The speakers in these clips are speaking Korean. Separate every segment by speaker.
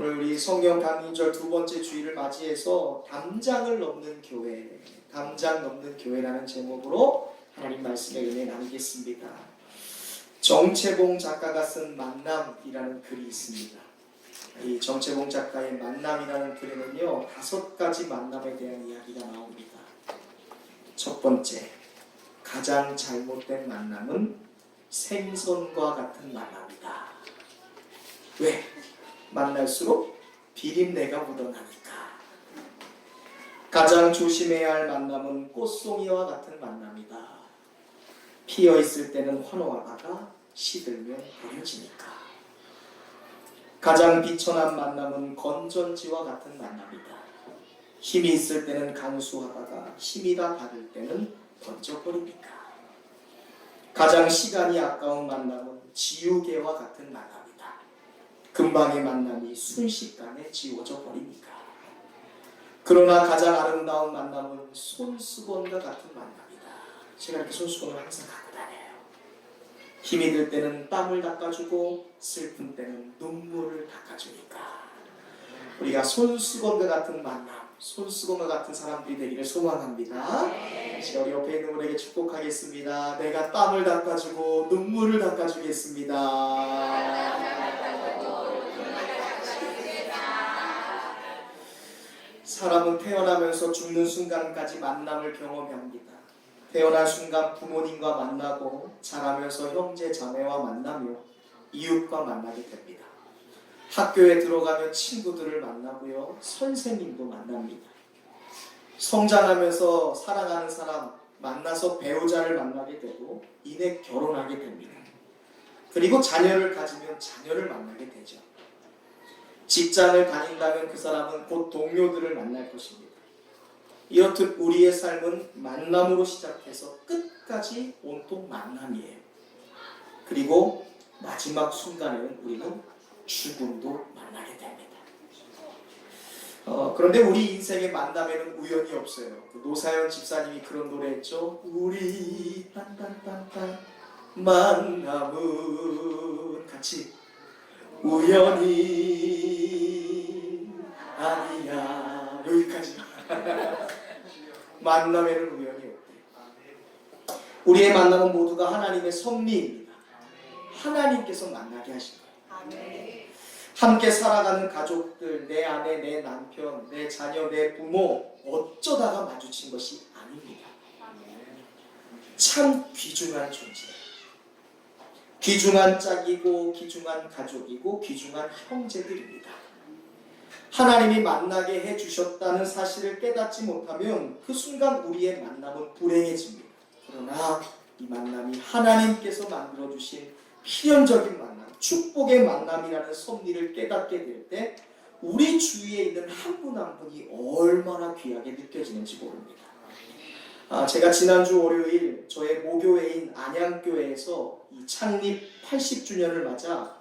Speaker 1: 오늘 우리 성령 강림절 두 번째 주일을 맞이해서 담장을 넘는 교회, 담장 넘는 교회라는 제목으로 하나님 말씀의 은혜 나누겠습니다. 정채봉 작가가 쓴 만남이라는 글이 있습니다. 이 정채봉 작가의 만남이라는 글에는요 5가지 만남에 대한 이야기가 나옵니다. 첫 번째, 가장 잘못된 만남은 생선과 같은 만남이다. 왜? 만날수록 비린내가 묻어나니까. 가장 조심해야 할 만남은 꽃송이와 같은 만남이다. 피어있을 때는 환호하다가 시들면 버려지니까. 가장 비천한 만남은 건전지와 같은 만남이다. 힘이 있을 때는 간수하다가 힘이 다 닳을 때는 던져버리니까. 가장 시간이 아까운 만남은 지우개와 같은 만남이다. 금방의 만남이 순식간에 지워져 버리니까. 그러나 가장 아름다운 만남은 손수건과 같은 만남이다. 제가 이렇게 손수건을 항상 갖고 다녀요. 힘이 들 때는 땀을 닦아주고 슬픈 때는 눈물을 닦아주니까. 우리가 손수건과 같은 만남, 손수건과 같은 사람들이 되기를 소망합니다. 우리 옆에 있는 분에게 축복하겠습니다. 내가 땀을 닦아주고 눈물을 닦아주겠습니다. 사람은 태어나면서 죽는 순간까지 만남을 경험합니다. 태어난 순간 부모님과 만나고 자라면서 형제 자매와 만나며 이웃과 만나게 됩니다. 학교에 들어가면 친구들을 만나고요. 선생님도 만납니다. 성장하면서 사랑하는 사람 만나서 배우자를 만나게 되고 이내 결혼하게 됩니다. 그리고 자녀를 가지면 자녀를 만나게 되죠. 직장을 다닌다면 그 사람은 곧 동료들을 만날 것입니다. 이렇듯 우리의 삶은 만남으로 시작해서 끝까지 온통 만남이에요. 그리고 마지막 순간에는 우리는 죽음도 만나게 됩니다. 그런데 우리 인생의 만남에는 우연이 없어요. 노사연 집사님이 그런 노래했죠. 우리 딴딴딴딴 만남은 같이 우연이 아니야. 여기까지. 만남에는 우연이 없대요. 우리의 만남은 모두가 하나님의 섭리입니다. 하나님께서 만나게 하신 거예요. 함께 살아가는 가족들, 내 아내, 내 남편, 내 자녀, 내 부모 어쩌다가 마주친 것이 아닙니다. 참 귀중한 존재예요. 귀중한 짝이고 귀중한 가족이고 귀중한 형제들입니다. 하나님이 만나게 해주셨다는 사실을 깨닫지 못하면 그 순간 우리의 만남은 불행해집니다. 그러나 이 만남이 하나님께서 만들어주신 필연적인 만남, 축복의 만남이라는 섭리를 깨닫게 될 때 우리 주위에 있는 한 분 한 분이 얼마나 귀하게 느껴지는지 모릅니다. 제가 지난주 월요일 저의 모교회인 안양교회에서 이 창립 80주년을 맞아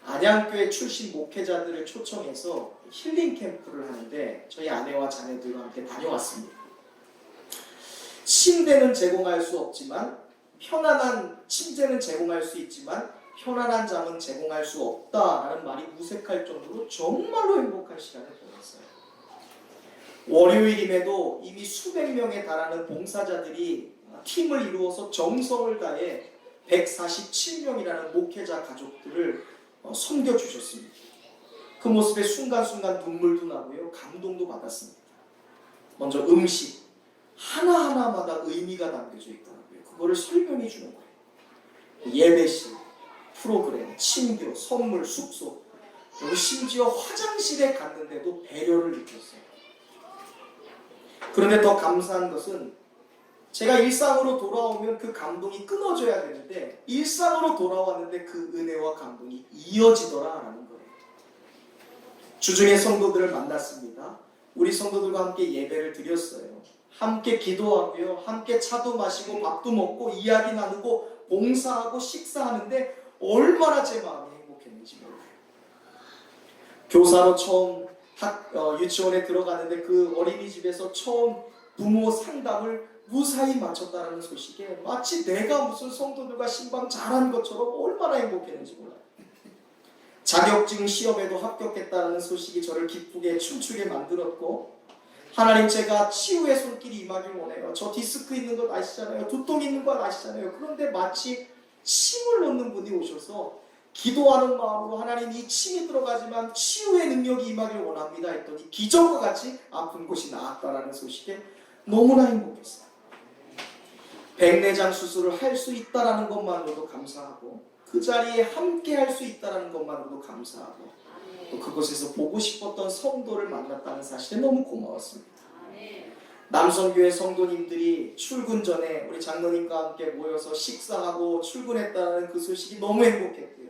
Speaker 1: 안양교회 출신 목회자들을 초청해서 힐링 캠프를 하는데 저희 아내와 자녀들과 함께 다녀왔습니다. 침대는 제공할 수 없지만 침대는 제공할 수 있지만 편안한 잠은 제공할 수 없다라는 말이 무색할 정도로 정말로 행복한 시간을 보냈어요. 월요일임에도 이미 수백 명에 달하는 봉사자들이 팀을 이루어서 정성을 다해 147명이라는 목회자 가족들을 섬겨주셨습니다. 그 모습에 순간순간 눈물도 나고요. 감동도 받았습니다. 먼저 음식 하나하나마다 의미가 담겨져 있더라고요. 그거를 설명해 주는 거예요. 예배실, 프로그램, 친교, 선물, 숙소, 그리고 심지어 화장실에 갔는데도 배려를 느꼈어요. 그런데 더 감사한 것은 제가 일상으로 돌아오면 그 감동이 끊어져야 되는데 일상으로 돌아왔는데 그 은혜와 감동이 이어지더라라는 거예요. 주중에 성도들을 만났습니다. 우리 성도들과 함께 예배를 드렸어요. 함께 기도하고요. 함께 차도 마시고 밥도 먹고 이야기 나누고 봉사하고 식사하는데 얼마나 제 마음이 행복했는지 몰라요. 교사로 처음 유치원에 들어가는데 그 어린이집에서 처음 부모 상담을 무사히 마쳤다는 소식에 마치 내가 무슨 성도들과 신방 잘한 것처럼 얼마나 행복했는지 몰라요. 자격증 시험에도 합격했다는 소식이 저를 기쁘게 춤추게 만들었고, 하나님, 제가 치유의 손길이 임하길 원해요. 저 디스크 있는 거 아시잖아요. 두통 있는 거 아시잖아요. 그런데 마치 침을 놓는 분이 오셔서 기도하는 마음으로 하나님, 이 침이 들어가지만 치유의 능력이 임하길 원합니다 했더니 기적과 같이 아픈 곳이 나았다라는 소식에 너무나 행복했어요. 백내장 수술을 할 수 있다라는 것만으로도 감사하고, 그 자리에 함께 할 수 있다라는 것만으로도 감사하고, 또 그곳에서 보고 싶었던 성도를 만났다는 사실에 너무 고마웠습니다. 남성교회 성도님들이 출근 전에 우리 장로님과 함께 모여서 식사하고 출근했다는 그 소식이 너무 행복했고요.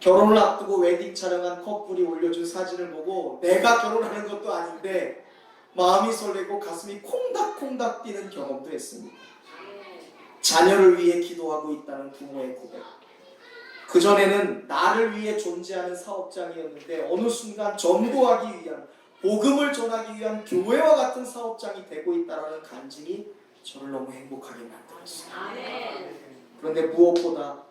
Speaker 1: 결혼을 앞두고 웨딩 촬영한 커플이 올려준 사진을 보고 내가 결혼하는 것도 아닌데 마음이 설레고 가슴이 콩닥콩닥 뛰는 경험도 했습니다. 자녀를 위해 기도하고 있다는 부모의 고백. 그전에는 나를 위해 존재하는 사업장이었는데 어느 순간 전도하기 위한, 복음을 전하기 위한 교회와 같은 사업장이 되고 있다는 간증이 저를 너무 행복하게 만들었어요. 그런데 무엇보다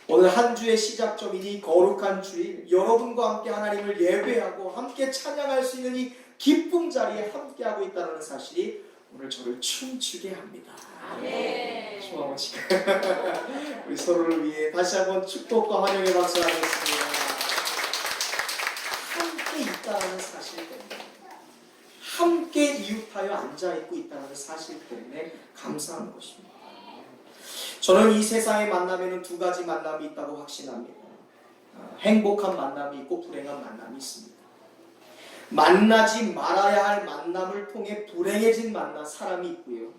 Speaker 1: 오늘 한 주의 시작점이니 거룩한 주일, 여러분과 함께 하나님을 예배하고 함께 찬양할 수 있는 이 기쁨 자리에 함께하고 있다는 사실이 오늘 저를 춤추게 합니다. 소아버지가 우리 서로를 위해 다시 한번 축복과 환영의 박수 하겠습니다. 함께 있다는 사실 때문에, 함께 이웃하여 앉아있고 있다는 사실 때문에 감사한 것입니다. 저는 이 세상의 만남에는 두 가지 만남이 있다고 확신합니다. 행복한 만남이 있고 불행한 만남이 있습니다. 만나지 말아야 할 만남을 통해 불행해진 사람이 있고요,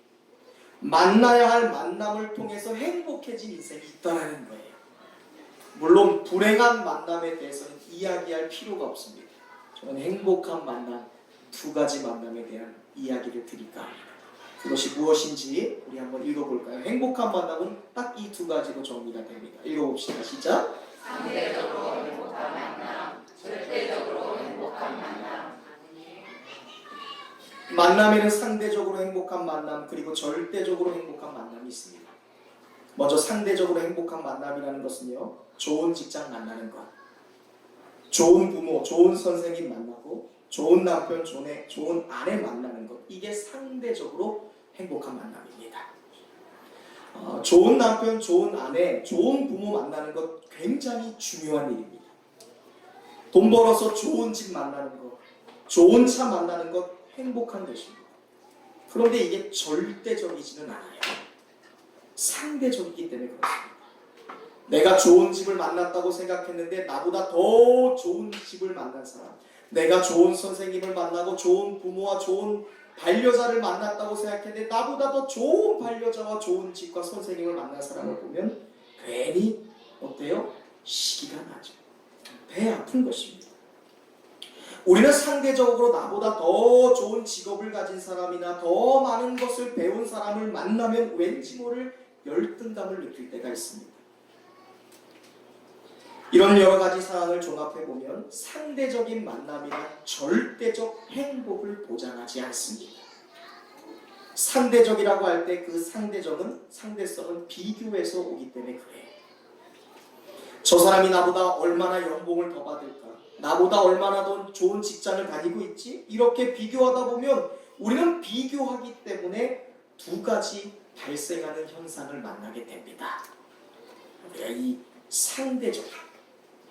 Speaker 1: 만나야 할 만남을 통해서 행복해진 인생이 있다는 거예요. 물론 불행한 만남에 대해서는 이야기할 필요가 없습니다. 저는 행복한 만남, 두 가지 만남에 대한 이야기를 드릴까 합니다. 그것이 무엇인지 우리 한번 읽어볼까요? 행복한 만남은 딱 이 두 가지로 정리가 됩니다. 읽어봅시다. 시작.
Speaker 2: 상대적으로 행복한 만남, 절대적으로 행복한 만남.
Speaker 1: 만남에는 상대적으로 행복한 만남, 그리고 절대적으로 행복한 만남이 있습니다. 먼저 상대적으로 행복한 만남이라는 것은요, 좋은 직장 만나는 것, 좋은 부모, 좋은 선생님 만나고, 좋은 남편, 좋은 아내 만나는 것, 이게 상대적으로 행복한 만남입니다. 좋은 남편, 좋은 아내, 좋은 부모 만나는 것 굉장히 중요한 일입니다. 돈 벌어서 좋은 집 만나는 것, 좋은 차 만나는 것 행복한 것입니다. 그런데 이게 절대적이지는 않아요. 상대적이기 때문에 그렇습니다. 내가 좋은 집을 만났다고 생각했는데 나보다 더 좋은 집을 만난 사람, 내가 좋은 선생님을 만나고 좋은 부모와 좋은 반려자를 만났다고 생각했는데 나보다 더 좋은 반려자와 좋은 집과 선생님을 만난 사람을 보면 괜히 어때요? 시기가 나죠. 배 아픈 것입니다. 우리는 상대적으로 나보다 더 좋은 직업을 가진 사람이나 더 많은 것을 배운 사람을 만나면 왠지 모를 열등감을 느낄 때가 있습니다. 이런 여러 가지 사안을 종합해보면 상대적인 만남이란 절대적 행복을 보장하지 않습니다. 상대적이라고 할 때 그 상대성은 비교에서 오기 때문에 그래요. 저 사람이 나보다 얼마나 연봉을 더 받을까? 나보다 얼마나 더 좋은 직장을 다니고 있지? 이렇게 비교하다 보면 우리는 비교하기 때문에 두 가지 발생하는 현상을 만나게 됩니다. 우리가 이 상대적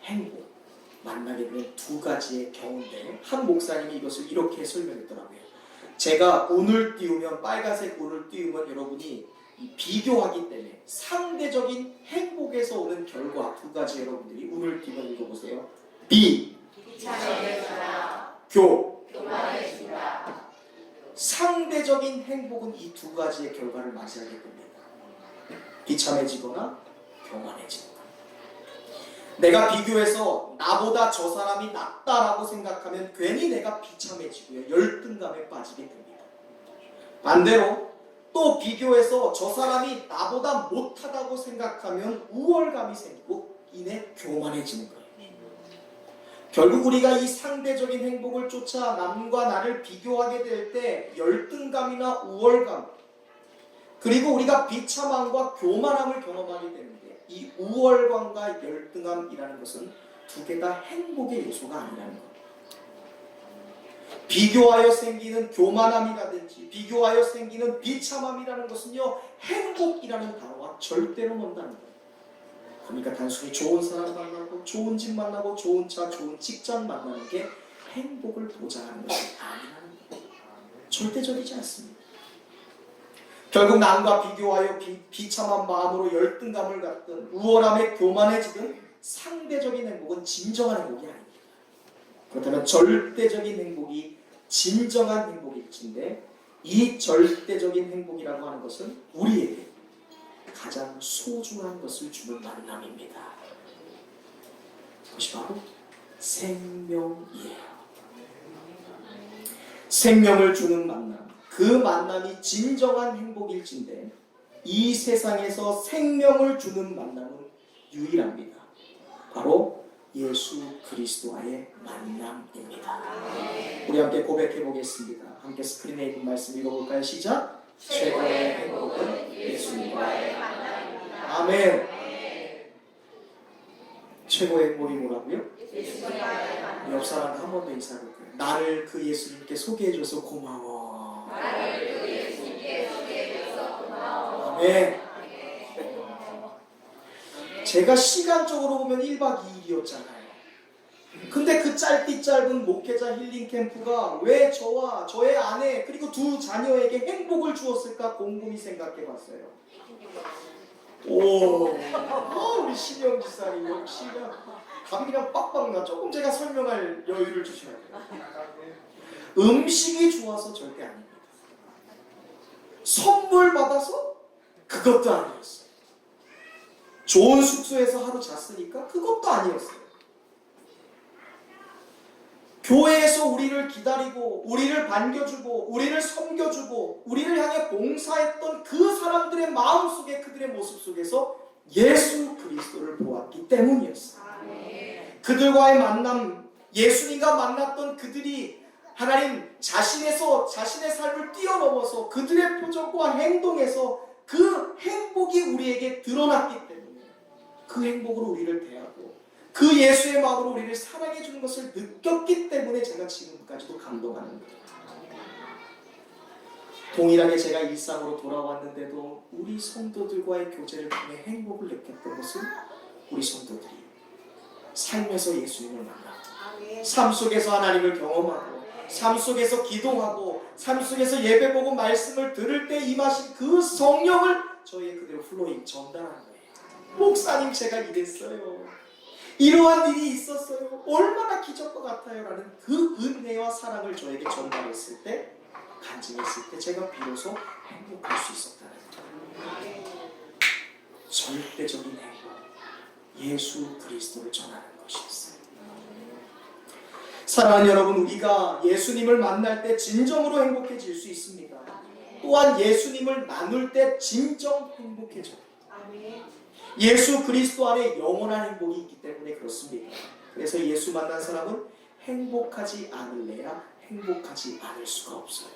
Speaker 1: 행복 만나게 되는 두 가지의 경우인데, 한 목사님이 이것을 이렇게 설명했더라고요. 제가 운을 띄우면, 빨간색 운을 띄우면 여러분이 비교하기 때문에 상대적인 행복에서 오는 결과 두 가지, 여러분들이 운을 띄우면 읽어보세요. 교만해진다. 상대적인 행복은 이 두 가지의 결과를 맞이하게 됩니다. 비참해지거나 교만해진다. 내가 비교해서 나보다 저 사람이 낫다라고 생각하면 괜히 내가 비참해지고요, 열등감에 빠지게 됩니다. 반대로 또 비교해서 저 사람이 나보다 못하다고 생각하면 우월감이 생기고 이내 교만해지는 거예요. 결국 우리가 이 상대적인 행복을 쫓아 남과 나를 비교하게 될 때 열등감이나 우월감, 그리고 우리가 비참함과 교만함을 경험하게 되는데, 이 우월감과 열등함이라는 것은 두 개 다 행복의 요소가 아니라는 것. 비교하여 생기는 교만함이라든지 비교하여 생기는 비참함이라는 것은요, 행복이라는 단어와 절대로 먼다는 거예요. 그러니까 단순히 좋은 사람 만나고 좋은 집 만나고 좋은 차, 좋은 직장 만나는 게 행복을 보장하는 것이 아니라는 거예요. 절대적이지 않습니다. 결국 남과 비교하여 비참한 마음으로 열등감을 갖든 우월함에 교만해지든 상대적인 행복은 진정한 행복이 아닙니다. 그렇다면 절대적인 행복이 진정한 행복일진데, 이 절대적인 행복이라고 하는 것은 우리에게 가장 소중한 것을 주는 만남입니다. 그것이 바로 생명이에요. 생명을 주는 만남, 그 만남이 진정한 행복일진데, 이 세상에서 생명을 주는 만남은 유일합니다. 바로 예수 그리스도와의 만남입니다. 우리 함께 고백해 보겠습니다. 함께 스크린에 있는 말씀 읽어볼까요? 시작! 최고의 행복은 예수님과의 만남입니다. 아멘. 최고의 행복이 뭐라고요?
Speaker 2: 예수님과의 만남.
Speaker 1: 옆 사람과 한 번 더 인사해볼까요? 나를 그 예수님께 소개해줘서 고마워.
Speaker 2: 나를 그 예수님께 소개해줘서 고마워.
Speaker 1: 아멘. 제가 시간적으로 보면 1박 2일이었잖아요. 근데 그 짧디 짧은 목회자 힐링 캠프가 왜 저와 저의 아내 그리고 두 자녀에게 행복을 주었을까 곰곰이 생각해 봤어요. 우리 신영 지사님 역시 감이 그냥 빡빡 나. 조금 제가 설명할 여유를 주셔야 돼요. 음식이 좋아서 절대 아닙니다. 선물 받아서 그것도 아니었어요. 좋은 숙소에서 하루 잤으니까 그것도 아니었어요. 교회에서 우리를 기다리고 우리를 반겨주고 우리를 섬겨주고 우리를 향해 봉사했던 그 사람들의 마음속에, 그들의 모습 속에서 예수 그리스도를 보았기 때문이었어요. 그들과의 만남, 예수님과 만났던 그들이 하나님 자신의 삶을 뛰어넘어서 그들의 표정과 행동에서 그 행복이 우리에게 드러났기 때문에 그 행복으로 우리를 대하고 그 예수의 마음으로 우리를 사랑해 주는 것을 느꼈기 때문에 제가 지금까지도 감동하는 거예요. 동일하게 제가 일상으로 돌아왔는데도 우리 성도들과의 교제를 통해 행복을 느꼈던 것은 우리 성도들이 삶에서 예수님을 만나고 삶 속에서 하나님을 경험하고 삶 속에서 기도하고 삶 속에서 예배보고 말씀을 들을 때 임하신 그 성령을 저희의 그대로 플로잉 전달하는 거예요. 목사님 제가 이랬어요. 이러한 일이 있었어요. 얼마나 기적과 같아요. 라는 그 은혜와 사랑을 저에게 전달했을 때, 간증했을 때 제가 비로소 행복할 수 있었다는 거예요. 절대적인 행복, 예수 그리스도를 전하는 것이었어요. 사랑하는 여러분, 우리가 예수님을 만날 때 진정으로 행복해질 수 있습니다. 또한 예수님을 나눌 때 진정 행복해져요. 예수 그리스도 안에 영원한 행복이 있기 때문에 그렇습니다. 그래서 예수 만난 사람은 행복하지 않을래야 행복하지 않을 수가 없어요.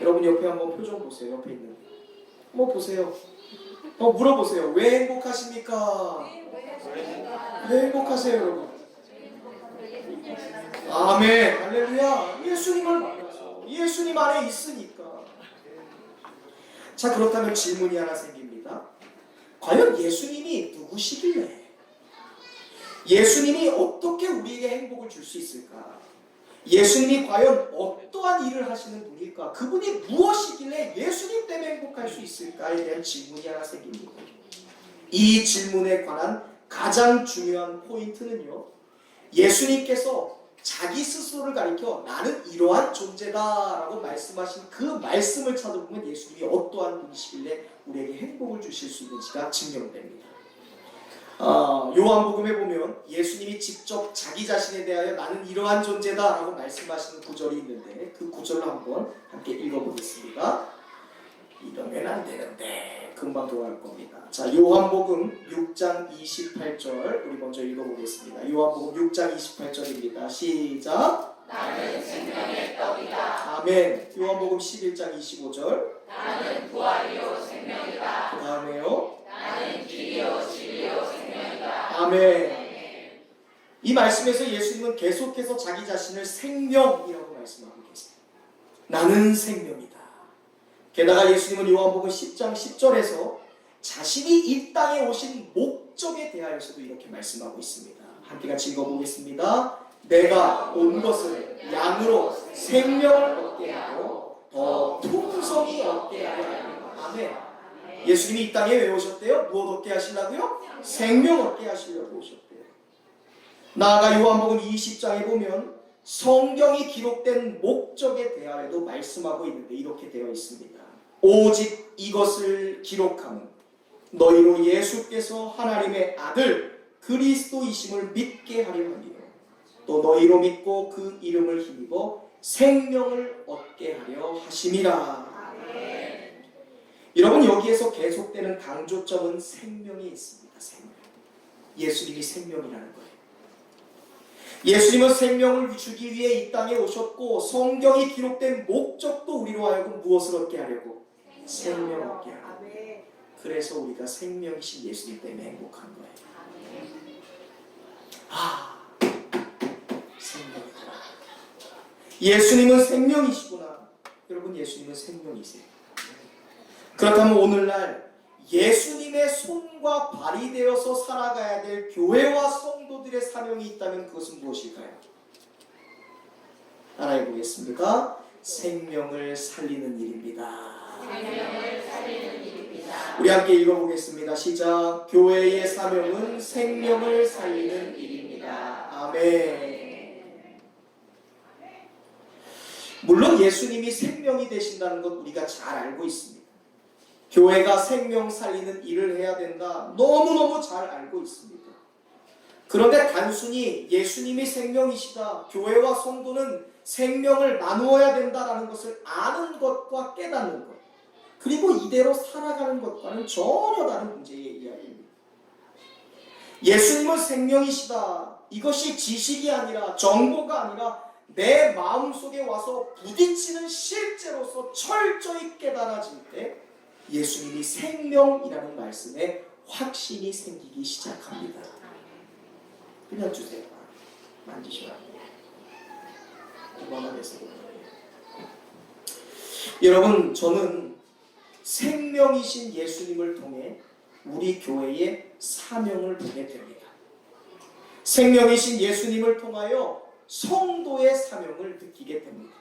Speaker 1: 여러분 옆에 한번 표정 보세요. 옆에 있는 한번 보세요. 물어보세요. 왜 행복하십니까? 왜 행복하세요, 여러분? 아멘, 할렐루야. 예수님을 만나서 예수님 안에 있으니까. 자, 그렇다면 질문이 하나 생깁니다. 과연 예수님이 누구시길래? 예수님이 어떻게 우리에게 행복을 줄 수 있을까? 예수님이 과연 어떠한 일을 하시는 분일까? 그분이 무엇이길래 예수님 때문에 행복할 수 있을까에 대한 질문이 하나 생깁니다. 이 질문에 관한 가장 중요한 포인트는요, 예수님께서 자기 스스로를 가리켜 나는 이러한 존재다라고 말씀하신 그 말씀을 찾아보면 예수님이 어떠한 분이시길래 우리에게 행복을 주실 수 있는지가 증명됩니다. 요한복음에 보면 예수님이 직접 자기 자신에 대하여 나는 이러한 존재다라고 말씀하시는 구절이 있는데, 그 구절을 한번 함께 읽어보겠습니다. 이러면 안 되는데 금방 돌아갈 겁니다. 자, 요한복음 6장 28절 우리 먼저 읽어보겠습니다. 요한복음 6장 28절입니다. 시작.
Speaker 2: 나는 생명의 떡이다.
Speaker 1: 아멘. 요한복음 11장 25절.
Speaker 2: 나는 부활이요 생명이다.
Speaker 1: 그 다음에요.
Speaker 2: 나는 길이요 진리요 생명이다.
Speaker 1: 아멘. 이 말씀에서 예수님은 계속해서 자기 자신을 생명이라고 말씀하고 계세요. 나는 생명이다. 게다가 예수님은 요한복음 10장 10절에서 자신이 이 땅에 오신 목적에 대하여서도 이렇게 말씀하고 있습니다. 함께 같이 읽어보겠습니다. 내가 온 것은 양으로 생명을 얻게 하고 더 풍성히 얻게 하려 함이라. 아멘. 예수님이 이 땅에 왜 오셨대요? 무엇 얻게 하시려고요? 생명 얻게 하시려고 오셨대요. 나아가 요한복음 20장에 보면 성경이 기록된 목적에 대하여도 말씀하고 있는데 이렇게 되어 있습니다. 오직 이것을 기록함은 너희로 예수께서 하나님의 아들 그리스도이심을 믿게 하려 함이요 또 너희로 믿고 그 이름을 힘입어 생명을 얻게 하려 하심이라. 여러분, 여기에서 계속되는 강조점은 생명이 있습니다. 생명. 예수님이 생명이라는 거예요. 예수님은 생명을 주기 위해 이 땅에 오셨고 성경이 기록된 목적도 우리로 하여금 무엇을 얻게 하려고? 생명 얻게 하려고. 그래서 우리가 생명이신 예수님 때문에 행복한 거예요. 생명이구나. 예수님은 생명이시구나. 여러분, 예수님은 생명이세요. 그렇다면 오늘날 예수님의 손과 발이 되어서 살아가야 될 교회와 성도들의 사명이 있다면 그것은 무엇일까요? 따라해 보겠습니다. 생명을 살리는 일입니다.
Speaker 2: 생명을 살리는 일입니다.
Speaker 1: 우리 함께 읽어보겠습니다. 시작. 교회의 사명은 생명을 살리는 일입니다. 아멘. 물론 예수님이 생명이 되신다는 것 우리가 잘 알고 있습니다. 교회가 생명 살리는 일을 해야 된다. 너무너무 잘 알고 있습니다. 그런데 단순히 예수님이 생명이시다, 교회와 성도는 생명을 나누어야 된다라는 것을 아는 것과 깨닫는 것, 그리고 이대로 살아가는 것과는 전혀 다른 문제의 이야기입니다. 예수님은 생명이시다. 이것이 지식이 아니라 정보가 아니라 내 마음속에 와서 부딪히는 실제로서 철저히 깨달아질 때 예수님이 생명이라는 말씀에 확신이 생기기 시작합니다. 그냥 주세요. 만지시면 안 돼요. 여러분, 저는 생명이신 예수님을 통해 우리 교회의 사명을 보게 됩니다. 생명이신 예수님을 통하여 성도의 사명을 느끼게 됩니다.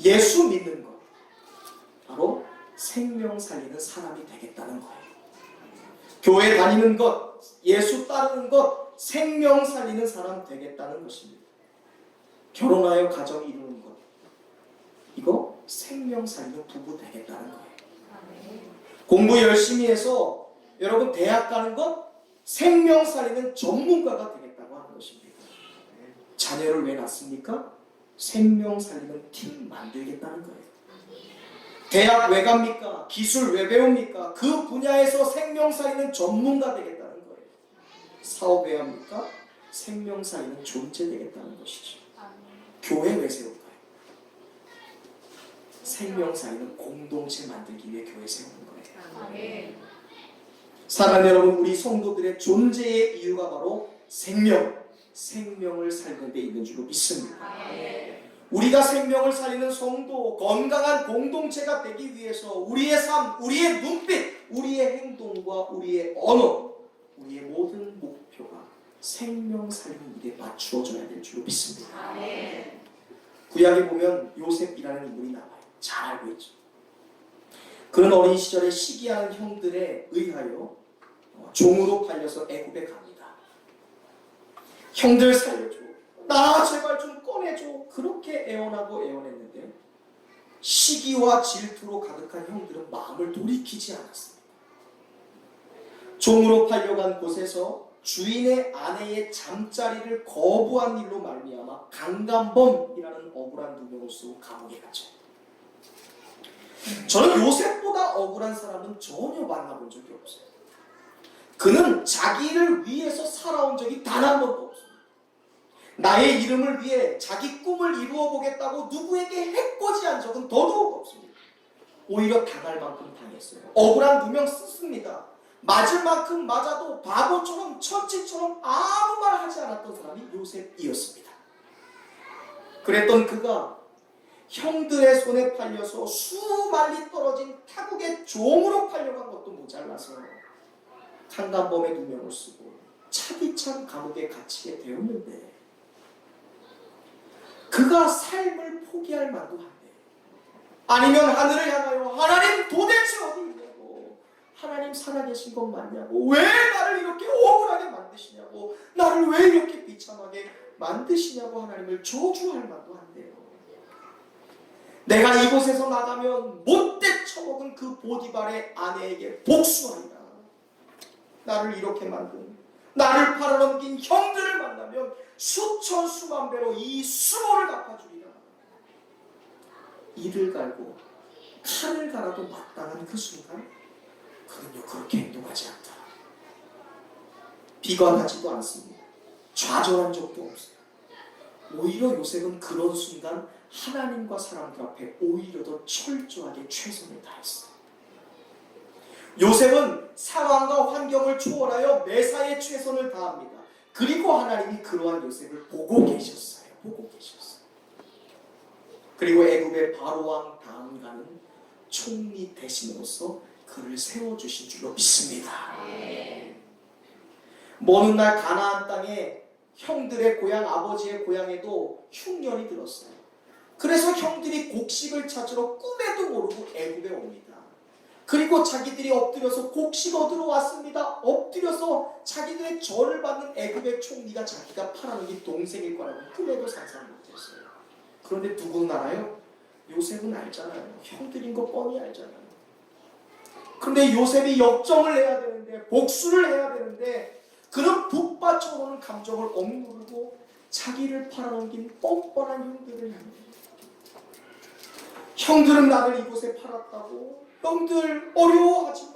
Speaker 1: 예수 믿는 것, 바로 생명 살리는 사람이 되겠다는 거예요. 교회 다니는 것, 예수 따르는 것, 생명 살리는 사람 되겠다는 것입니다. 결혼하여 가정 이루는 것, 이거 생명 살리는 부부 되겠다는 거예요. 공부 열심히 해서 여러분 대학 가는 것, 생명 살리는 전문가가 되겠다고 하는 것입니다. 자녀를 왜 낳습니까? 생명 살리는 팀 만들겠다는 거예요. 대학 왜 갑니까? 기술 왜 배웁니까? 그 분야에서 생명 살리는 전문가 되겠다는 거예요. 사업 왜 합니까? 생명 살리는 존재 되겠다는 것이죠. 교회 왜 세울까요? 생명 살리는 공동체 만들기 위해 교회 세우는 거예요. 사랑하는 여러분, 우리 성도들의 존재의 이유가 바로 생명을 살리는 데 있는 줄로 믿습니다. 우리가 생명을 살리는 성도, 건강한 공동체가 되기 위해서 우리의 삶, 우리의 눈빛, 우리의 행동과 우리의 언어, 우리의 모든 목표가 생명 살리는 일에 맞추어져야 될 줄로 믿습니다. 구약에 보면 요셉이라는 인물이 나와요. 잘 알고 있죠. 그런 어린 시절에 시기하는 형들에 의하여 종으로 팔려서 애굽에 갑니다. 형들 살려줘, 나 제발 좀 꺼내줘, 그렇게 애원하고 애원했는데 시기와 질투로 가득한 형들은 마음을 돌이키지 않았습니다. 종으로 팔려간 곳에서 주인의 아내의 잠자리를 거부한 일로 말미암아 강간범이라는 억울한 누명을 쓰고 감옥에 갇혀요. 저는 요셉보다 억울한 사람은 전혀 만나본 적이 없어요. 그는 자기를 위해서 살아온 적이 단 한 번도 없습니다. 나의 이름을 위해 자기 꿈을 이루어 보겠다고 누구에게 해코지한 적은 더더욱 없습니다. 오히려 당할 만큼 당했어요. 억울한 누명 썼습니다. 맞을 만큼 맞아도 바보처럼 천치처럼 아무 말 하지 않았던 사람이 요셉이었습니다. 그랬던 그가 형들의 손에 팔려서 수만리 떨어진 타국의 종으로 팔려간 것도 모자라서 강간범에 누명을 쓰고 차디찬 감옥에 갇히게 되었는데 그가 삶을 포기할 만도 한데 아니면 하늘을 향하여 하나님 도대체 어디 있냐고, 하나님 살아계신 것 맞냐고, 왜 나를 이렇게 억울하게 만드시냐고, 나를 왜 이렇게 비참하게 만드시냐고 하나님을 저주할 만도 한데요. 내가 이곳에서 나가면 못돼 처먹은 그 보디발의 아내에게 복수하리라. 나를 이렇게 만든, 나를 팔아넘긴 형들을 만나면 수천 수만 배로 이 수모를 갚아주리라. 이를 갈고 칼을 갈아도 마땅한 그 순간 그는요 그렇게 행동하지 않다. 비관하지도 않습니다. 좌절한 적도 없어요. 오히려 요셉은 그런 순간 하나님과 사람들 앞에 오히려 더 철저하게 최선을 다했어요. 요셉은 상황과 환경을 초월하여 매사에 최선을 다합니다. 그리고 하나님이 그러한 요셉을 보고 계셨어요. 보고 계셨어요. 그리고 애굽의 바로왕 다음가는 총리 대신으로서 그를 세워주신 줄로 믿습니다. 먼 훗날 가나안 땅에 형들의 고향, 아버지의 고향에도 흉년이 들었어요. 그래서 형들이 곡식을 찾으러 꿈에도 모르고 애굽에 옵니다. 그리고 자기들이 엎드려서 곡식 얻으러 왔습니다. 엎드려서 자기들의 절을 받는 애굽의 총리가 자기가 팔아넘긴 동생일 거라고 꿈에도 상상 못했어요. 그런데 누군 알아요? 요셉은 알잖아요. 형들인 거 뻔히 알잖아요. 그런데 요셉이 역정을 해야 되는데, 복수를 해야 되는데, 그런 북받쳐오는 감정을 억누르고 자기를 팔아넘긴 뻔뻔한 형들을 향해, 형들은 나를 이곳에 팔았다고, 형들 어려워하지 마,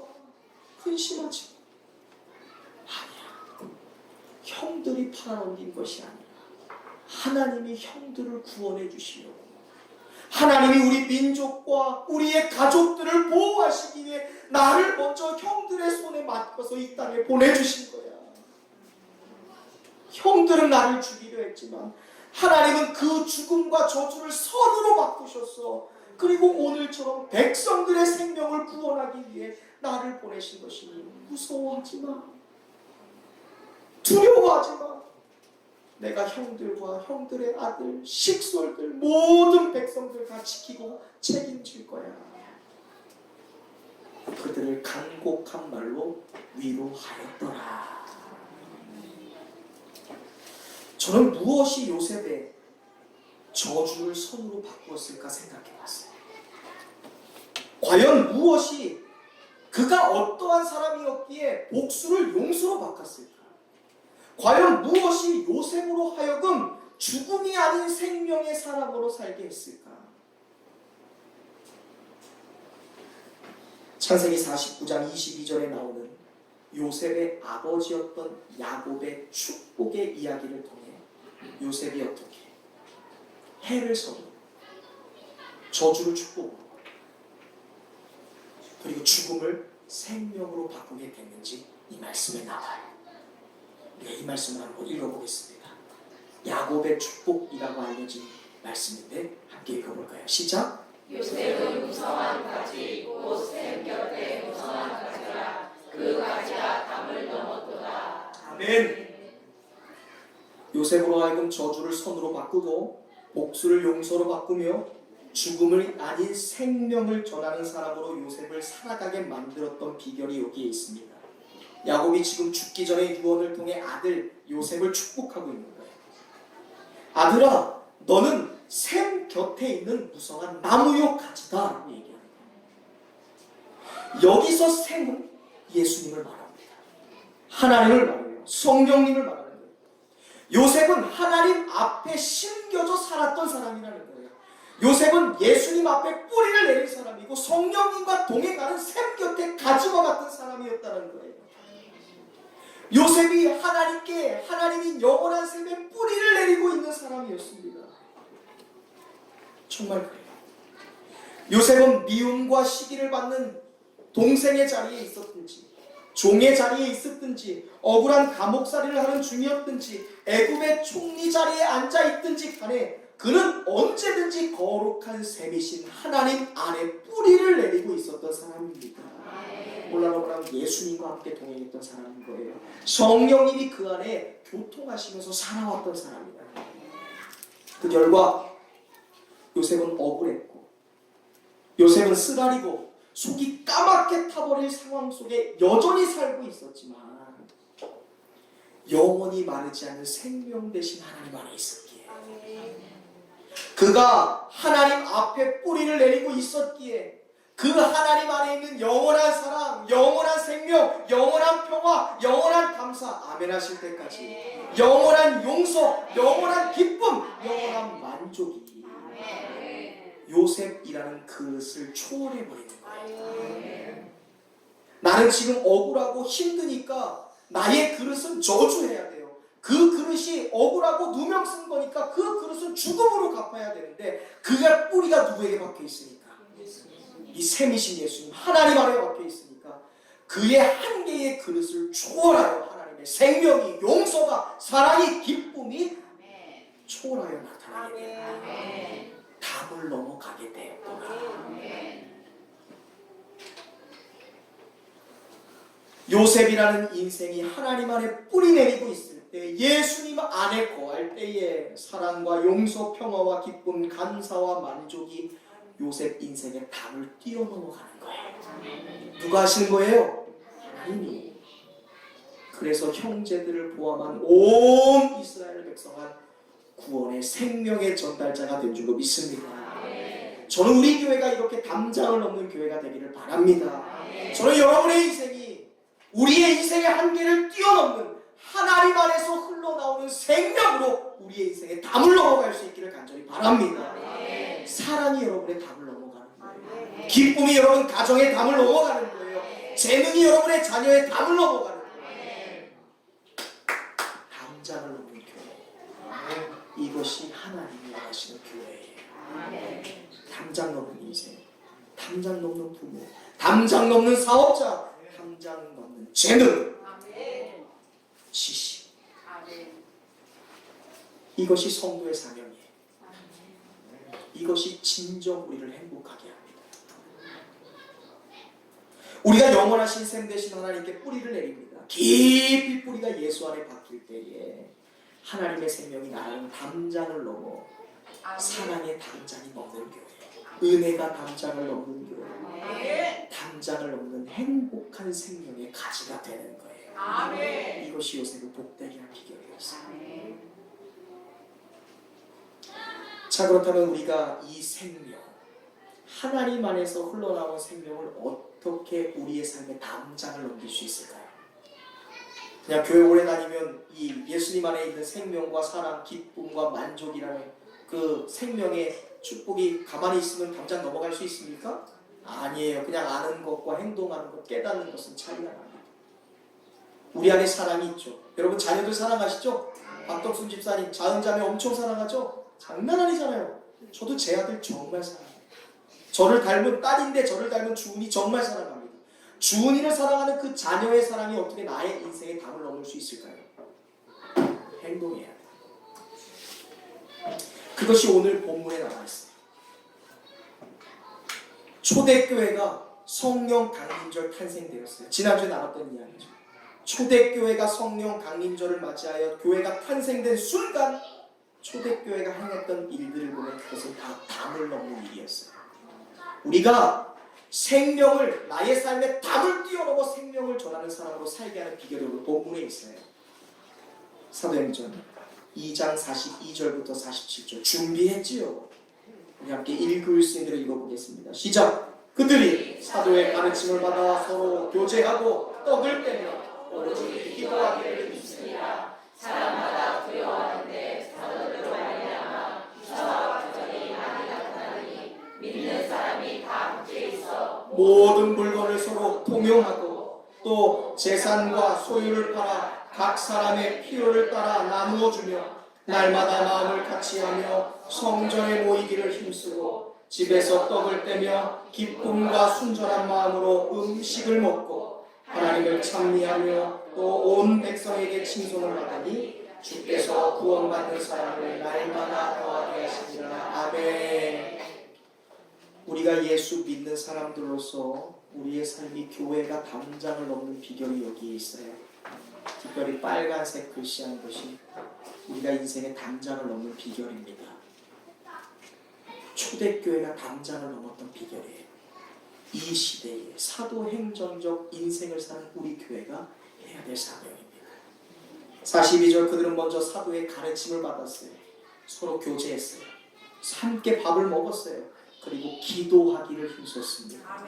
Speaker 1: 근심하지 마. 아니야. 형들이 팔아넘긴 것이 아니라 하나님이 형들을 구원해 주시려고, 하나님이 우리 민족과 우리의 가족들을 보호하시기 위해 나를 먼저 형들의 손에 맡겨서 이 땅에 보내주신 거야. 형들은 나를 죽이려 했지만 하나님은 그 죽음과 저주를 선으로 바꾸셨어. 그리고 오늘처럼 백성들의 생명을 구원하기 위해 나를 보내신 것이니 무서워하지 마. 두려워하지 마. 내가 형들과 형들의 아들, 식솔들, 모든 백성들 다 지키고 책임질 거야. 그들을 간곡한 말로 위로하였더라. 저는 무엇이 요셉의 저주를 선으로 바꾸었을까 생각해 봤어요. 과연 무엇이, 그가 어떠한 사람이었기에 복수를 용서로 바꿨을까? 과연 무엇이 요셉으로 하여금 죽음이 아닌 생명의 사람으로 살게 했을까? 창세기 49장 22절에 나오는 요셉의 아버지였던 야곱의 축복의 이야기를 통해 요셉이 어떻게 해를 서고 저주를 축복으로 그리고 죽음을 생명으로 바꾸게 됐는지 이 말씀에 나와요. 우리가 이 말씀을 한번 읽어보겠습니다. 야곱의 축복이라고 알려진 말씀인데 함께 읽어볼까요? 시작!
Speaker 2: 요셉은 무성한 가지 곧 샘 곁에 무성한 가지라. 그 가지가 담을 넘었도다.
Speaker 1: 아멘. 요셉으로 하여금 저주를 선으로 바꾸고 복수를 용서로 바꾸며 죽음을 아닌 생명을 전하는 사람으로 요셉을 살아가게 만들었던 비결이 여기에 있습니다. 야곱이 지금 죽기 전에 유언을 통해 아들 요셉을 축복하고 있는 거예요. 아들아, 너는 샘 곁에 있는 무성한 나무요 가지다 라고 얘기하는 거예요. 여기서 샘은 예수님을 말합니다. 하나님을 말해요. 성령님을 말하는 거예요. 요셉은 하나님 앞에 심겨져 살았던 사람이라는 거예요. 요셉은 예수님 앞에 뿌리를 내린 사람이고 성령님과 동행하는 샘 곁에 가지와 같은 사람이었다는 거예요. 요셉이 하나님께, 하나님이 영원한 샘에 뿌리를 내리고 있는 사람이었습니다. 정말 그래요. 요셉은 미움과 시기를 받는 동생의 자리에 있었든지 종의 자리에 있었든지 억울한 감옥살이를 하는 중이었든지 애굽의 총리 자리에 앉아있든지 간에 그는 언제든지 거룩한 셈이신 하나님 안에 뿌리를 내리고 있었던 사람입니다. 몰라보면 예수님과 함께 동행했던 사람인 거예요. 성령님이 그 안에 교통하시면서 살아왔던 사람이다. 그 결과 요셉은 억울했고 요셉은 쓰라리고 속이 까맣게 타버릴 상황 속에 여전히 살고 있었지만 영원히 마르지 않는 생명 되신 하나님 안에 있었기에 그가 하나님 앞에 뿌리를 내리고 있었기에 그 하나님 안에 있는 영원한 사랑, 영원한 생명, 영원한 평화, 영원한 감사 아멘 하실 때까지 영원한 용서, 영원한 기쁨, 영원한 만족이 요셉이라는 그릇을 초월해버리는 거예요. 나는 지금 억울하고 힘드니까 나의 그릇은 저주해야 돼요. 그 그릇이 억울하고 누명 쓴 거니까 그 그릇은 죽음으로 갚아야 되는데 그게 뿌리가 누구에게 박혀 있으니까 이 셈이신 예수님 하나님 안에 박혀 있으니까 그의 한 개의 그릇을 초월하여 하나님의 생명이 용서가 사랑이 기쁨이 초월하여 나타나게 돼요. 담을 넘어가게 되었구나. 요셉이라는 인생이 하나님 안에 뿌리 내리고 있을 때 예수님 안에 거할 때에 사랑과 용서, 평화와 기쁨, 감사와 만족이 요셉 인생의 담을 뛰어넘어가는 거예요. 누가 하시는 거예요? 하나님이. 그래서 형제들을 포함한 온 이스라엘 백성한 구원의 생명의 전달자가 된 줄로 믿습니다. 저는 우리 교회가 이렇게 담장을 넘는 교회가 되기를 바랍니다. 저는 여러분의 인생이 우리의 인생의 한계를 뛰어넘는 하나님 안에서 흘러나오는 생명으로 우리의 인생에 담을 넘어갈 수 있기를 간절히 바랍니다. 사랑이 여러분의 담을 넘어가는 거예요. 기쁨이 여러분 가정의 담을 넘어가는 거예요. 재능이 여러분의 자녀의 담을 넘어가는 거예요. 담장을 넘는 교회. 이것이 하나님이 원하시는 교회예요. 담장 넘는 인생, 담장 넘는 부모, 담장 넘는 사업자, 담장 넘는 재능, 지식. 이것이 성도의 사명이에요. 이것이 진정 우리를 행복하게 합니다. 우리가 영원하신 셈 되신 하나님께 뿌리를 내립니다. 깊이 뿌리가 예수 안에 박힐 때에 하나님의 생명이 나라는 담장을 넘어 사랑의 담장이 넘는 교회, 은혜가 담장을 넘는 교회, 담장을 넘는 행복한 생명의 가지가 되는 거예요. 이것이 요셉의 복되게 한 비결이었어요. 자, 그렇다면 우리가 이 생명, 하나님 안에서 흘러나온 생명을 어떻게 우리의 삶의 담장을 넘길 수 있을까요? 그냥 교회 오래 다니면 이 예수님 안에 있는 생명과 사랑, 기쁨과 만족이라는 그 생명의 축복이 가만히 있으면 담장 넘어갈 수 있습니까? 아니에요. 그냥 아는 것과 행동하는 것, 깨닫는 것은 차이가 납니다. 우리 안에 사랑이 있죠. 여러분 자녀들 사랑하시죠? 박덕순 집사님 자은자매 엄청 사랑하죠? 장난 아니잖아요. 저도 제 아들 정말 사랑해요. 저를 닮은 딸인데 저를 닮은 주은이 정말 사랑합니다. 주은이를 사랑하는 그 자녀의 사랑이 어떻게 나의 인생에 담을 넘을 수 있을까요? 행동해야 돼요. 그것이 오늘 본문에 나와 있어요. 초대교회가 성령 강림절 탄생되었어요. 지난주에 나눴던 이야기죠. 초대교회가 성령 강림절을 맞이하여 교회가 탄생된 순간 초대교회가 행했던 일들을 보면 그것은 다 담을 넘는 일이었어요. 우리가 생명을 나의 삶에 담을 뛰어넘어 생명을 전하는 사람으로 살게 하는 비결이 오늘 본문에 있어요. 사도행전 2장 42절부터 47절 준비했지요. 우리 함께 읽을 수 있는 대로 읽어보겠습니다. 시작! 그들이 사도의 가르침을 받아 서로 교제하고 떡을 떼며 오로지 기도하기를 믿습니다.
Speaker 2: 사람마다 두려워하는데 사도들로 말미암아 기사와 표적이 많이 나타나니 믿는 사람이 다 함께 있어
Speaker 1: 모든 물건을 서로 통용하고 또 재산과 소유를 팔아 각 사람의 필요를 따라 나누어 주며 날마다 마음을 같이하며 성전에 모이기를 힘쓰고 집에서 떡을 떼며 기쁨과 순전한 마음으로 음식을 먹고 하나님을 찬미하며 또 온 백성에게 칭송을 받으니 주께서 구원받는 사람을 날마다 더하게 하시리라. 아멘. 우리가 예수 믿는 사람들로서 우리의 삶이 교회가 담장을 넘는 비결이 여기에 있어요. 특별히 빨간색 글씨한 것이 우리가 인생의 담장을 넘는 비결입니다. 초대교회가 담장을 넘었던 비결이에요. 이 시대에 사도행전적 인생을 사는 우리 교회가 해야 될 사명입니다. 42절 그들은 먼저 사도의 가르침을 받았어요. 서로 교제했어요. 함께 밥을 먹었어요. 그리고 기도하기를 힘썼습니다.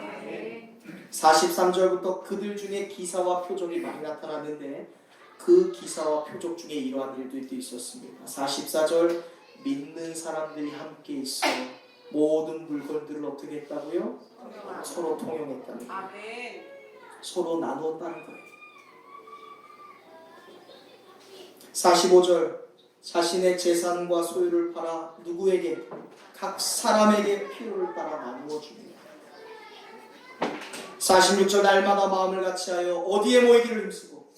Speaker 1: 43절부터 그들 중에 기사와 표적이 많이 나타났는데 그 기사와 표적 중에 이러한 일들도 있었습니다. 44절 믿는 사람들이 함께 있어 모든 물건들을 어떻게 했다고요? 서로 통용했다는 거예요. 서로 나누었다는 거예요. 45절 자신의 재산과 소유를 팔아 누구에게? 각 사람에게 필요를 따라 나누어 줍니다. 46절 날마다 마음을 같이하여 어디에 모이기를 힘쓰고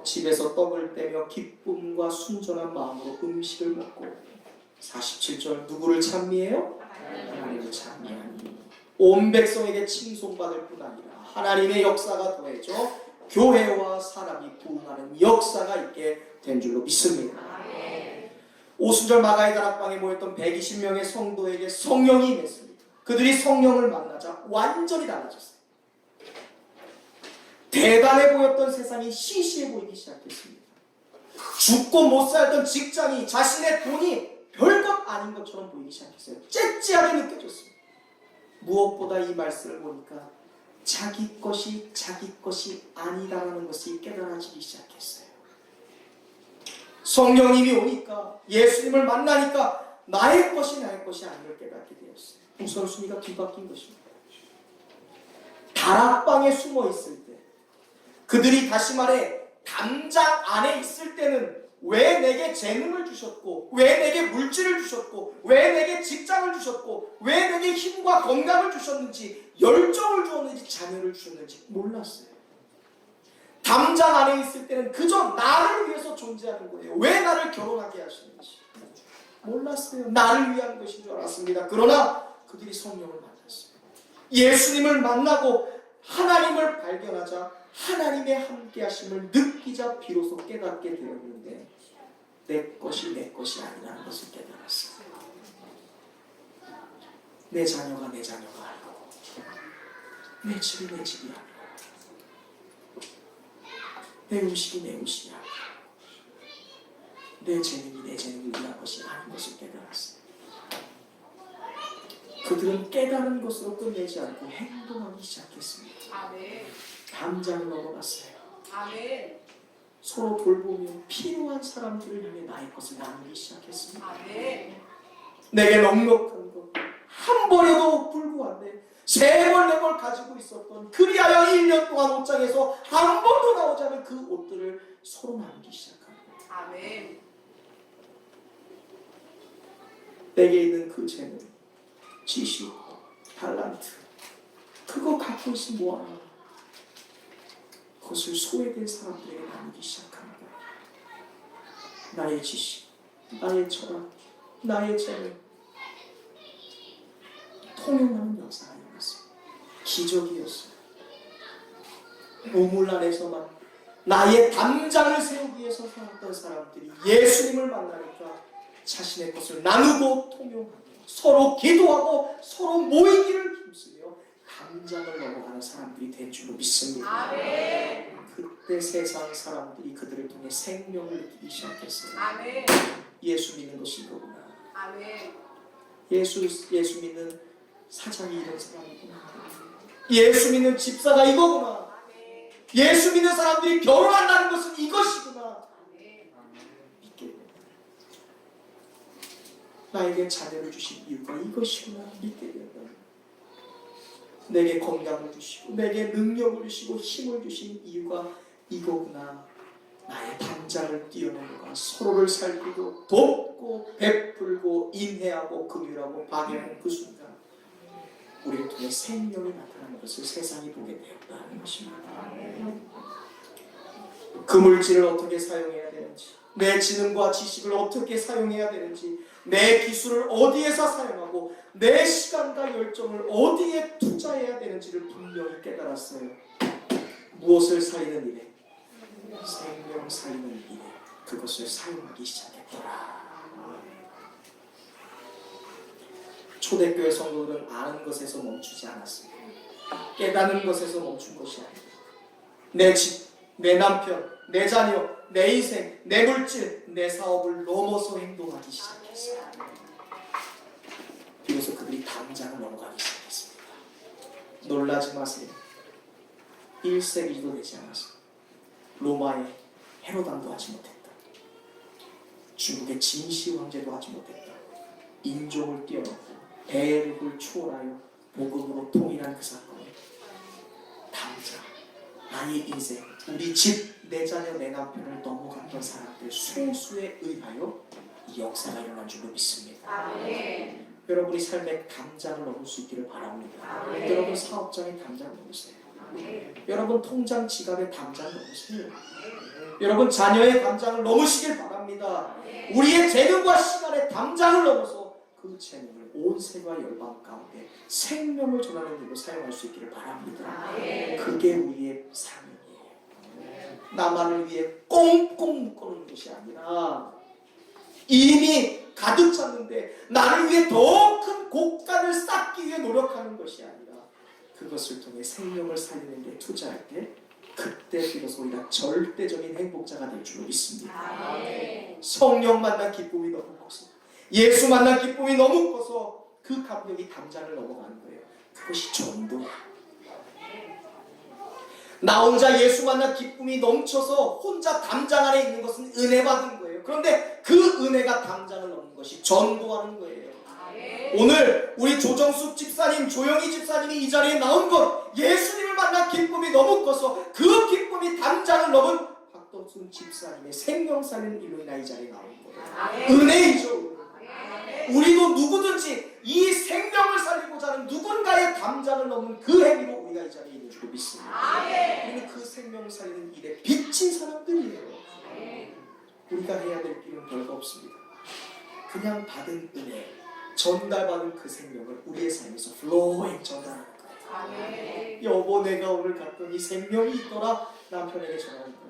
Speaker 1: 집에서 떡을 떼며 기쁨과 순전한 마음으로 음식을 먹고 47절 누구를 찬미해요? 하나님을 찬미하니 온 백성에게 칭송받을 뿐 아니라 하나님의 역사가 더해져 교회와 사람이 부흥하는 역사가 있게 된 줄로 믿습니다. 오순절 마가의 다락방에 모였던 120명의 성도에게 성령이 임했습니다. 그들이 성령을 만나자 완전히 달라졌어요. 대단해 보였던 세상이 시시해 보이기 시작했습니다. 죽고 못 살던 직장이 자신의 돈이 별것 아닌 것처럼 보이기 시작했어요. 째째하게 느껴졌습니다. 무엇보다 이 말씀을 보니까 자기 것이 아니다라는 것이 깨달아지기 시작했어요. 성령님이 오니까 예수님을 만나니까 나의 것이 아닌 걸 깨닫게 되었어요. 우선순위가 뒤바뀐 것입니다. 다락방에 숨어 있을 때 그들이 다시 말해 담장 안에 있을 때는 왜 내게 재능을 주셨고 왜 내게 물질을 주셨고 왜 내게 직장을 주셨고 왜 내게 힘과 건강을 주셨는지 열정을 주었는지 자녀를 주셨는지 몰랐어요. 담장 안에 있을 때는 그저 나를 위해서 존재하는 거예요. 왜 나를 결혼하게 하시는지 몰랐어요. 나를 위한 것인 줄 알았습니다. 그러나 그들이 성령을 만났어요. 예수님을 만나고 하나님을 발견하자 하나님의 함께하심을 느끼자 비로소 깨닫게 되었는데 내 것이 아니라는 것을 깨달았어요. 내 자녀가 아니고 내 집이 아니고 내 음식이 아니고 내 재능을 위한 것이 아닌 것을 깨달았어요. 그들은 깨달은 것으로 끝내지 않고 행동하기 시작했습니다. 담장을 넘어갔어요. 서로 돌보며 필요한 사람들을 향해 나의 것을 나누기 시작했습니다. 내게 넉넉한 것 한 벌에도 불구한데 3벌 4벌 가지고 있었던 그리하여 1년 동안 옷장에서 한 번도 나오지 않은 그 옷들을 서로 나누기 시작합니다. 내게 있는 그 재능, 지식, 달란트 그거 갖고 있으면 뭐하나 그것을 소외된 사람들에게 나누기 시작합니다. 나의 지식, 나의 철학, 나의 재능 통용하는 역사가 일어났습니다. 기적이었어요. 우물 안에서만 나의 담장을 세우기 위해서 살았던 사람들이 예수님을 만나니까 자신의 것을 나누고 통용하며 서로 기도하고 서로 모이기를 힘쓰며 담장을 넘어가는 사람들이 된 줄로 믿습니다. 그때 세상 사람들이 그들을 통해 생명을 느끼기 시작했어요. 예수 믿는 것이 이거구나. 예수 믿는 사장이 이런 사람이구나. 예수 믿는 집사가 이거구나. 예수 믿는 사람들이 결혼한다는 것은 이것이구나. 믿게 됩니다. 나에게 자녀를 주신 이유가 이것이구나. 믿게 된다. 내게 건강을 주시고 내게 능력을 주시고 힘을 주신 이유가 이거구나. 나의 담장을 뛰어넘어가 서로를 살피고 돕고 베풀고 인내하고 긍휼하고 방해하는 그 순간 우리를 통해 생명이 나타나는 것을 세상이 보게 되었다는 것입니다. 그 물질을 어떻게 사용해야 되는지, 내 지능과 지식을 어떻게 사용해야 되는지, 내 기술을 어디에서 사용하고 내 시간과 열정을 어디에 투자해야 되는지를 분명히 깨달았어요. 무엇을 살리는 일에? 생명 살리는 일에 그것을 사용하기 시작했더라. 초대교회 성도들은 아는 것에서 멈추지 않았습니다. 깨닫는 것에서 멈춘 것이 아니다. 내 집, 내 남편, 내 자녀, 내 인생, 내 물질, 내 사업을 넘어서 행동하기 시작했어요. 비로소 그들이 담장을 넘어가기 시작했습니다. 놀라지 마세요. 1세기도 되지 않았어요. 로마의 헤로당도 하지 못했다. 중국의 진시 황제도 하지 못했다. 인종을 뛰어넘고 대륙을 초월하여 복음으로 통일한 그 사건에 당장 나의 인생, 우리 집, 내 자녀, 내 남편을 넘어갔던 사람들 소수에 의하여 이 역사가 일어난 줄로 믿습니다.
Speaker 2: 아멘.
Speaker 1: 여러분이 삶의 담장을 넘을 수 있기를 바랍니다. 여러분 사업장의 담장을 넘으세요. 여러분 통장 지갑의 담장을 넘으세요. 여러분 자녀의 담장을 넘으시길 바랍니다. 우리의 재능과 시간의 담장을 넘어서 그 재능을 온 세계와 열방 가운데 생명을 전하는 일로 사용할 수 있기를 바랍니다. 그게 우리의 삶이에요. 나만을 위해 꽁꽁 묶어놓는 것이 아니라 이미 가득 찼는데 나를 위해 더 큰 곡간을 쌓기 위해 노력하는 것이 아니라 그것을 통해 생명을 살리는 데 투자할 때 그때 비로소 우리가 절대적인 행복자가 될 줄로 믿습니다. 성령 만난 기쁨이 너무 커서, 예수 만난 기쁨이 너무 커서 그 감격이 담장을 넘어가는 거예요. 그것이 전도야. 나 혼자 예수 만난 기쁨이 넘쳐서 혼자 담장 안에 있는 것은 은혜 받은 거예요. 그런데 그 은혜가 담장을 넘는 것이 전도하는 거예요. 오늘 우리 조정숙 집사님, 조영희 집사님이 이 자리에 나온 것, 예수님을 만난 기쁨이 너무 커서 그 기쁨이 담장을 넘은 박동순 집사님의 생명 살리는 일로 인하 이 자리에 나온 거예요. 은혜이죠. 우리도 누구든지 이 생명을 살리고자 하는 누군가의 담장을 넘은 그 행위로 우리가 이 자리에 있는 줄 믿습니다. 우리는 그 생명을 살리는 일에 빚진 사람들이에요. 우리가 해야 될 일은 별거 없습니다. 그냥 받은 은혜, 전달받은 그 생명을 우리의 삶에서 플로잉 전달하는 거예요. 여보, 내가 오늘 갔던 이 생명이 있더라. 남편에게 전하는 거예요.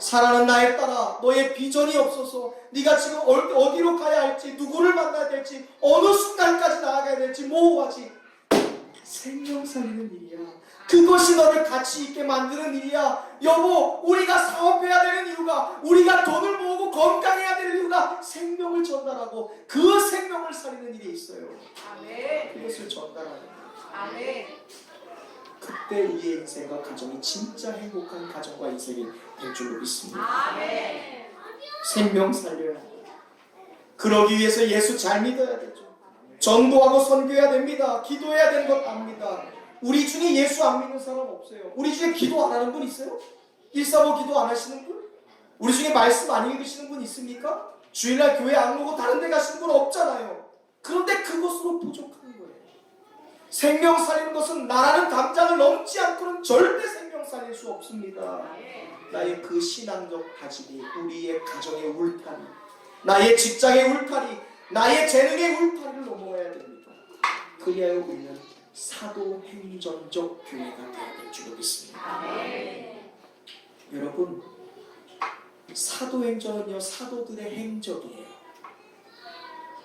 Speaker 1: 사랑하는 나의 딸아, 너의 비전이 없어서 네가 지금 어디로 가야 할지, 누구를 만나야 될지, 어느 순간까지 나아가야 될지 모호하지. 생명 살리는 일이야. 그것이 너를 가치 있게 만드는 일이야. 여보, 우리가 사업해야 되는 이유가, 우리가 돈을 모으고 건강해야 되는 이유가 생명을 전달하고 그 생명을 살리는 일이 있어요. 그것을 전달하는 거예요. 그때 우리의 인생과 가정이 진짜 행복한 가정과 인생이 될 줄로 믿습니다. 생명 살려야 해요. 그러기 위해서 예수 잘 믿어야 되죠. 전도하고 선교해야 됩니다. 기도해야 되는 것 압니다. 우리 중에 예수 안 믿는 사람 없어요. 우리 중에 기도 안 하는 분 있어요? 135 기도 안 하시는 분? 우리 중에 말씀 안 읽으시는 분 있습니까? 주일날 교회 안 오고 다른 데 가시는 분 없잖아요. 그런데 그것으로 부족한 거예요. 생명 살리는 것은 나라는 담장을 넘지 않고는 절대 생명 살릴 수 없습니다. 나의 그 신앙적 다짐이 우리의 가정의 울타리, 나의 직장의 울타리, 나의 재능의 울타리를 넘어야 됩니다. 그리하여 우리는 사도행전적 교회가 되어야 될 줄로 믿습니다. 여러분, 사도행전은요, 사도들의 행적이에요.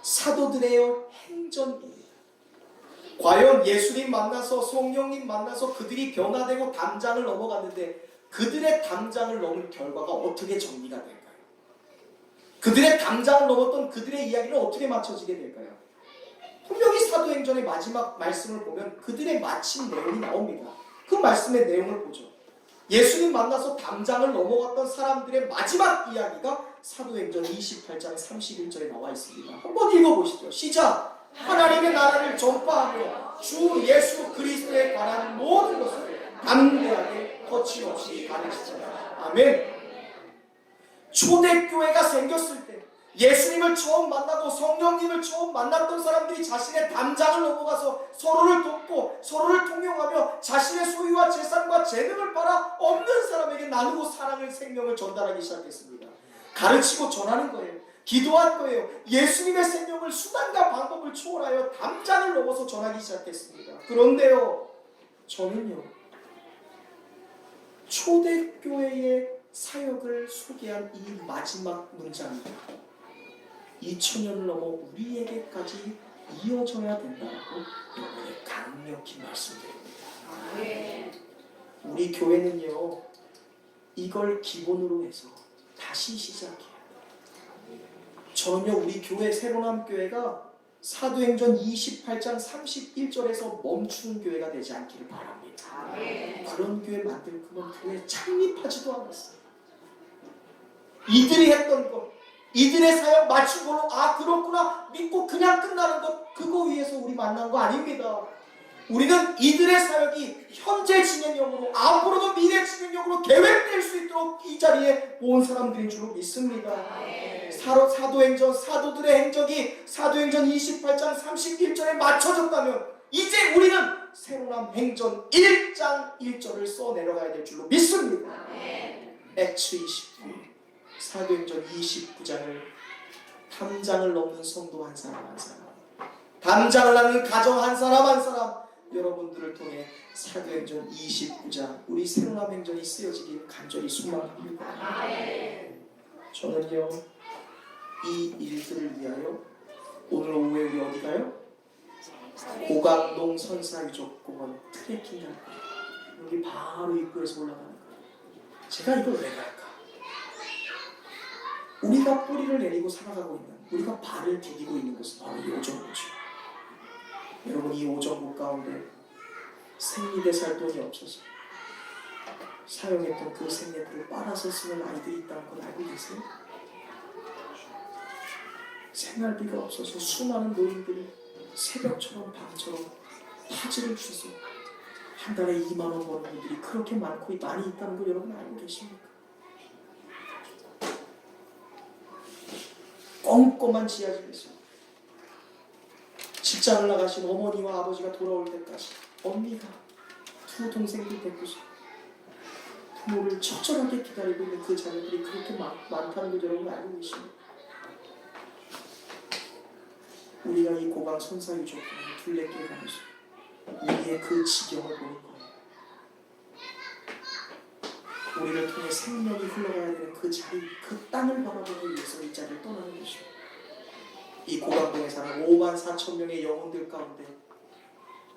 Speaker 1: 사도들의 행전이에요. 과연 예수님 만나서, 성령님 만나서 그들이 변화되고 담장을 넘어갔는데 그들의 담장을 넘은 결과가 어떻게 정리가 될까요? 그들의 담장을 넘었던 그들의 이야기는 어떻게 맞춰지게 될까요? 분명히 사도행전의 마지막 말씀을 보면 그들의 마침 내용이 나옵니다. 그 말씀의 내용을 보죠. 예수님 만나서 담장을 넘어갔던 사람들의 마지막 이야기가 사도행전 28장 31절에 나와 있습니다. 한번 읽어보시죠. 시작! 하나님의 나라를 전파하며 주 예수 그리스도에 관한 모든 것을 담대하게 거침없이 가르치자. 아멘. 초대교회가 생겼을 때, 예수님을 처음 만나고 성령님을 처음 만났던 사람들이 자신의 담장을 넘어가서 서로를 돕고 서로를 통용하며 자신의 소유와 재산과 재능을 팔아 없는 사람에게 나누고 사랑을 생명을 전달하기 시작했습니다. 가르치고 전하는 거예요. 기도한 거예요. 예수님의 생명을 수단과 방법을 초월하여 담장을 넘어서 전하기 시작했습니다. 그런데요, 저는요, 초대교회의 사역을 소개한 이 마지막 문장이 2000년을 넘어 우리에게까지 이어져야 된다고 여러분에게 강력히 말씀드립니다. 우리 교회는요, 이걸 기본으로 해서 다시 시작해요. 저는요, 우리 교회 새로남 교회가 사도행전 28장 31절에서 멈추는 교회가 되지 않기를 바랍니다. 그런 교회 만들 거면 교회 창립하지도 않았어요. 이들이 했던 것, 이들의 사역 마친 걸로 아 그렇구나 믿고 그냥 끝나는 것, 그거 위해서 우리 만난 거 아닙니다. 우리는 이들의 사역이 현재 진행형으로 앞으로도 미래 진행형으로 계획될 수 있도록 이 자리에 모은 사람들인 줄로 믿습니다. 사도행전 사도들의 행적이 사도행전 28장 31절에 맞춰졌다면 이제 우리는 새로남 행전 1장 1절을 써내려가야 될 줄로 믿습니다. 액츠 29 사도행전 29장을 담장을 넘는 성도 한 사람 한 사람, 담장을 넘는 가정 한 사람 한 사람, 여러분들을 통해 사도행전 29장 우리 새로남 행전이 쓰여지길 간절히 소망합니다. 저는요, 이 일들을 위하여 오늘 오후에 우리 어디 가요? 고강동 선사유적공원 트레킹 갈 거예요. 여기 바로 입구에서 올라가는 거예요. 제가 이걸 왜 갈까? 우리가 뿌리를 내리고 살아가고 있는, 우리가 발을 디디고 있는 것은 바로 이 오정부죠. 여러분, 이 오정부 가운데 생리대 살 돈이 없어서 사용했던 그 생리대를 빨아서 쓰는 아이들이 있다는 걸 알고 계세요? 생활비가 없어서 수많은 노인들이 새벽처럼 밤처럼 파지를 주서 한 달에 2만 원 버는 분들이 그렇게 많이 있다는 걸 여러분 알고 계십니까? 꼼꼼한 지하실에서 직장을 나가신 어머니와 아버지가 돌아올 때까지 언니가 두 동생들 데리고서 부모를 처절하게 기다리고 있는 그 자녀들이 그렇게 많다는 걸 여러분 알고 계십니까? 우리가 이 고강 선사유적공원 둘레길 가면서 우리의 그 지경을 보는 거예요. 우리를 통해 생명이 흘러가야 되는 그 자리, 그 땅을 바라보기 위해서 이 자리를 떠나는 것입니다. 이 고강동에 사는 5만 4천 명의 영혼들 가운데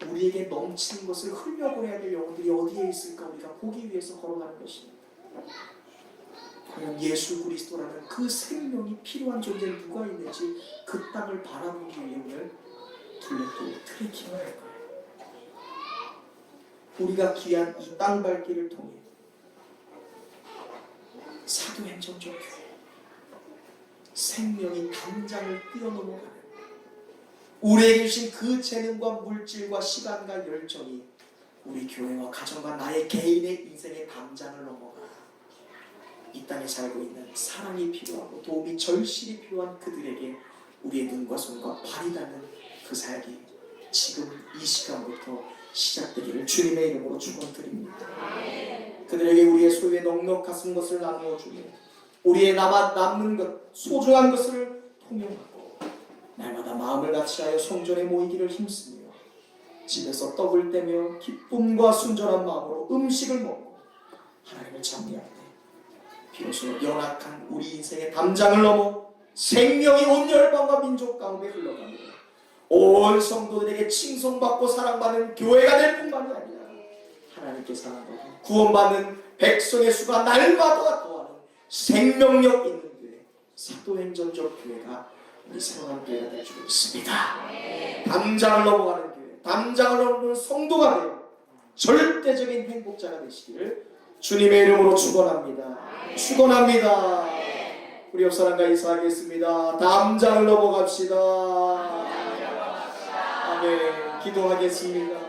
Speaker 1: 우리에게 넘치는 것을 흘려보내야 될 영혼들이 어디에 있을까 우리가 보기 위해서 걸어가는 것입니다. 과연 예수 그리스도라는 그 생명이 필요한 존재는 누가 있는지 그 땅을 바라보기 위해 오늘 둘레길 트레킹을 할 거예요. 우리가 귀한 이 땅밟기를 통해 사도행전적 교회, 생명이 담장을 뛰어넘어가는 우리에게 주신 그 재능과 물질과 시간과 열정이 우리 교회와 가정과 나의 개인의 인생의 담장을 넘어가 이 땅에 살고 있는 사랑이 필요하고 도움이 절실히 필요한 그들에게 우리의 눈과 손과 발이 닿는 그 사역이 지금 이 시간부터 시작되기를 주님의 이름으로 축원드립니다. 그들에게 우리의 소유의 넉넉한 것을 나누어 주며 우리의 남는 것, 소중한 것을 통용하고 날마다 마음을 같이하여 성전에 모이기를 힘쓰며 집에서 떡을 떼며 기쁨과 순전한 마음으로 음식을 먹고 하나님을 찬미할 때 비로소 연약한 우리 인생의 담장을 넘어 생명이 온 열방과 민족 가운데 흘러가며 온 성도들에게 칭송받고 사랑받는 교회가 될 뿐만이 아니라 하나님께 사랑받고 구원받는 백성의 수가 날마다 더하는 생명력 있는 교회, 사도행전적 교회가 우리 새로운 교회가 될 줄 믿습니다. 담장을 넘어가는 교회, 담장을 넘는 성도가 되어 절대적인 행복자가 되시기를 주님의 이름으로 축원합니다. 축원합니다. 우리 옆 사람과 인사하겠습니다. 담장을 넘어갑시다. 아멘. 기도하겠습니다.